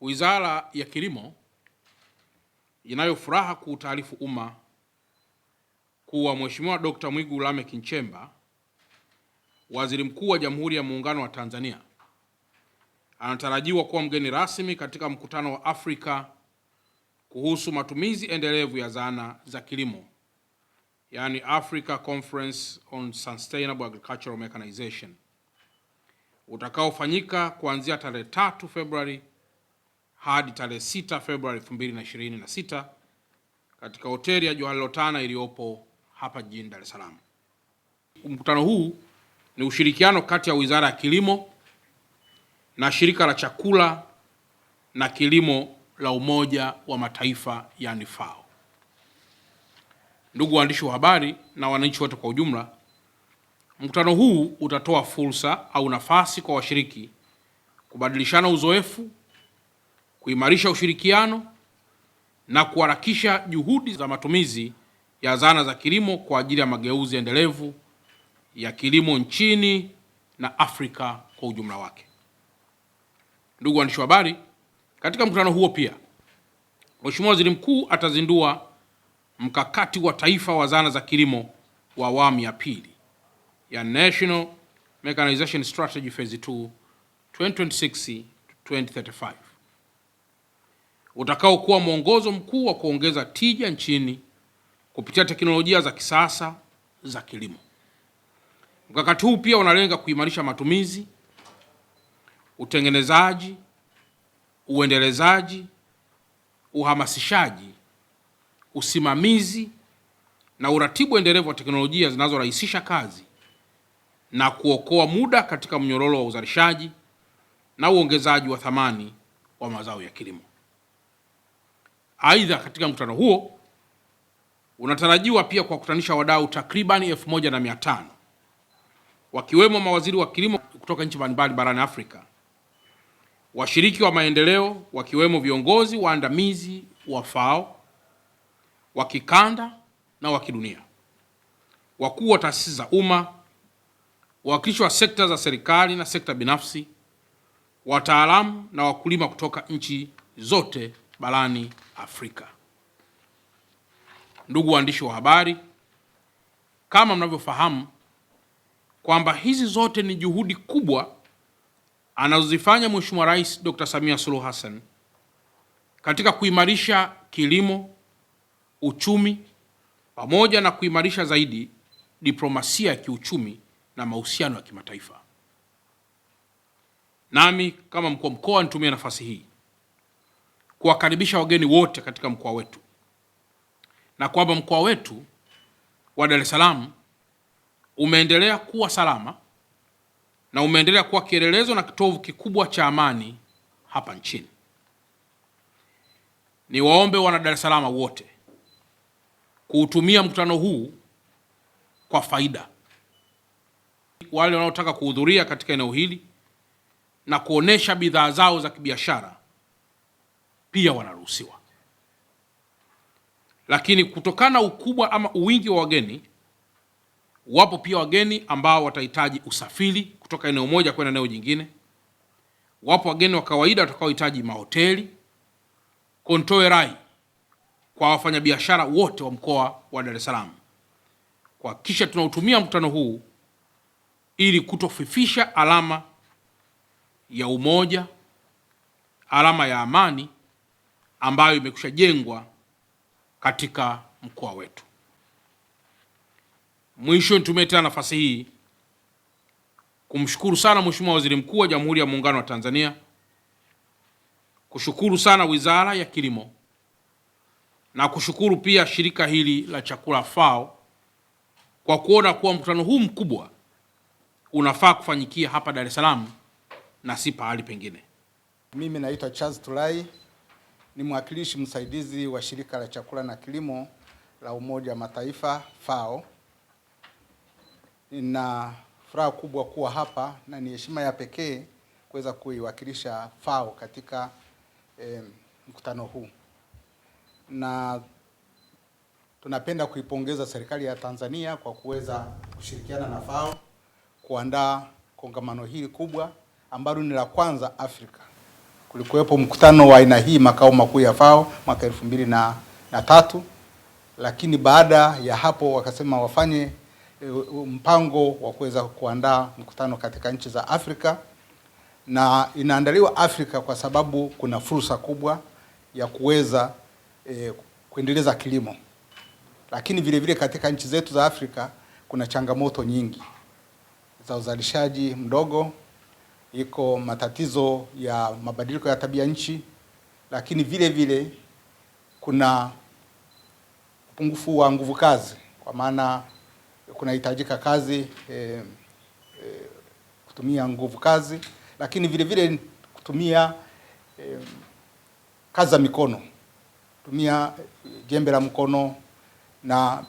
Wizara ya Kilimo inayo furaha kuutaarifu umma kuwa Mheshimiwa Dr. Mwigulu Lameck Nchemba, Waziri Mkuu wa Jamhuri ya Muungano wa Tanzania, anatarajiwa kuwa mgeni rasmi katika mkutano wa Afrika kuhusu matumizi endelevu ya zana za kilimo, yani Africa Conference on Sustainable Agricultural Mechanization, utakaofanyika kuanzia tarehe 3 Februari hadi tarehe 6 Februari 2026 katika hoteli ya Johari Lotana iliyopo hapa jijini Dar es Salaam. Mkutano huu ni ushirikiano kati ya Wizara ya Kilimo na Shirika la Chakula na Kilimo la Umoja wa Mataifa, yani FAO. Ndugu waandishi wa habari na wananchi wote kwa ujumla, mkutano huu utatoa fursa au nafasi kwa washiriki kubadilishana uzoefu, kuimarisha ushirikiano na kuharakisha juhudi za matumizi ya zana za kilimo kwa ajili ya mageuzi endelevu ya kilimo nchini na Afrika kwa ujumla wake. Ndugu waandishi wa habari, katika mkutano huo pia Mheshimiwa Waziri Mkuu atazindua mkakati wa taifa wa zana za kilimo wa awamu ya pili ya National Mechanization Strategy Phase 2 2026-2035 utakao kuwa mwongozo mkuu wa kuongeza tija nchini kupitia teknolojia za kisasa za kilimo. Mkakati huu pia unalenga kuimarisha matumizi, utengenezaji, uendelezaji, uhamasishaji, usimamizi na uratibu endelevu wa teknolojia zinazorahisisha kazi na kuokoa muda katika mnyororo wa uzalishaji na uongezaji wa thamani wa mazao ya kilimo. Aidha, katika mkutano huo unatarajiwa pia kuwakutanisha wadau takribani 1500 wakiwemo mawaziri wa kilimo kutoka nchi mbalimbali barani Afrika, washiriki wa maendeleo wakiwemo viongozi waandamizi wa FAO wa kikanda na wa kidunia, wakuu wa taasisi za umma, wawakilishi wa sekta za serikali na sekta binafsi, wataalamu na wakulima kutoka nchi zote barani Afrika. Ndugu waandishi wa habari, kama mnavyofahamu kwamba hizi zote ni juhudi kubwa anazozifanya Mheshimiwa Rais Dr. Samia Suluhu Hassan katika kuimarisha kilimo, uchumi, pamoja na kuimarisha zaidi diplomasia ya kiuchumi na mahusiano ya kimataifa. Nami kama mkuu wa mkoa nitumie nafasi hii kuwakaribisha wageni wote katika mkoa wetu, na kwamba mkoa wetu wa Dar es Salaam umeendelea kuwa salama na umeendelea kuwa kielelezo na kitovu kikubwa cha amani hapa nchini. Niwaombe wana Dar es Salaam wote kuutumia mkutano huu kwa faida. Wale wanaotaka kuhudhuria katika eneo hili na kuonesha bidhaa zao za kibiashara pia wanaruhusiwa. Lakini kutokana na ukubwa ama uwingi wa wageni, wapo pia wageni ambao watahitaji usafiri kutoka eneo moja kwenda eneo jingine. Wapo wageni wa kawaida watakaohitaji mahoteli. Nitoe rai kwa wafanyabiashara wote wa mkoa wa Dar es Salaam kuhakikisha tunautumia mkutano huu ili kutofifisha alama ya umoja, alama ya amani ambayo imekwisha jengwa katika mkoa wetu. Mwisho, nitumie tena nafasi hii kumshukuru sana Mheshimiwa Waziri Mkuu wa Jamhuri ya Muungano wa Tanzania, kushukuru sana Wizara ya Kilimo na kushukuru pia shirika hili la chakula FAO kwa kuona kuwa mkutano huu mkubwa unafaa kufanyikia hapa Dar es Salaam na si pahali pengine. Mimi naitwa Charles Tulai, ni mwakilishi msaidizi wa shirika la chakula na kilimo la Umoja wa Mataifa FAO. Nina furaha kubwa kuwa hapa na ni heshima ya pekee kuweza kuiwakilisha FAO katika mkutano huu, na tunapenda kuipongeza serikali ya Tanzania kwa kuweza kushirikiana na FAO kuandaa kongamano hili kubwa ambalo ni la kwanza Afrika. kulikuwepo mkutano wa aina hii makao makuu ya FAO mwaka 2003, lakini baada ya hapo wakasema wafanye mpango wa kuweza kuandaa mkutano katika nchi za Afrika, na inaandaliwa Afrika kwa sababu kuna fursa kubwa ya kuweza kuendeleza kilimo, lakini vile vile katika nchi zetu za Afrika kuna changamoto nyingi za uzalishaji mdogo, iko matatizo ya mabadiliko ya tabia nchi, lakini vile vile kuna upungufu wa nguvu kazi, kwa maana kunahitajika kazi kutumia nguvu kazi, lakini vile vile kutumia kazi za mikono, kutumia jembe la mkono. Na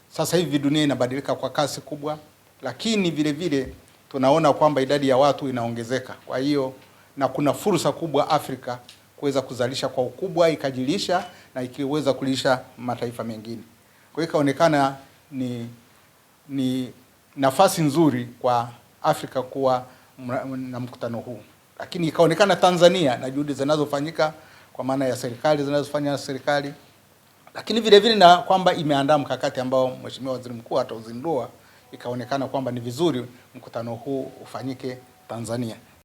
sasa hivi dunia inabadilika kwa kasi kubwa, lakini vile vile tunaona kwamba idadi ya watu inaongezeka. Kwa hiyo na kuna fursa kubwa Afrika kuweza kuzalisha kwa ukubwa, ikajilisha na ikiweza kulisha mataifa mengine. Kwa hiyo ikaonekana ni nafasi nzuri kwa Afrika kuwa na mkutano huu. Lakini ikaonekana Tanzania na juhudi zinazofanyika kwa maana ya serikali zinazofanya serikali, lakini vile vile na kwamba imeandaa mkakati ambao Mheshimiwa Waziri Mkuu atauzindua, ikaonekana kwamba ni vizuri mkutano huu ufanyike Tanzania.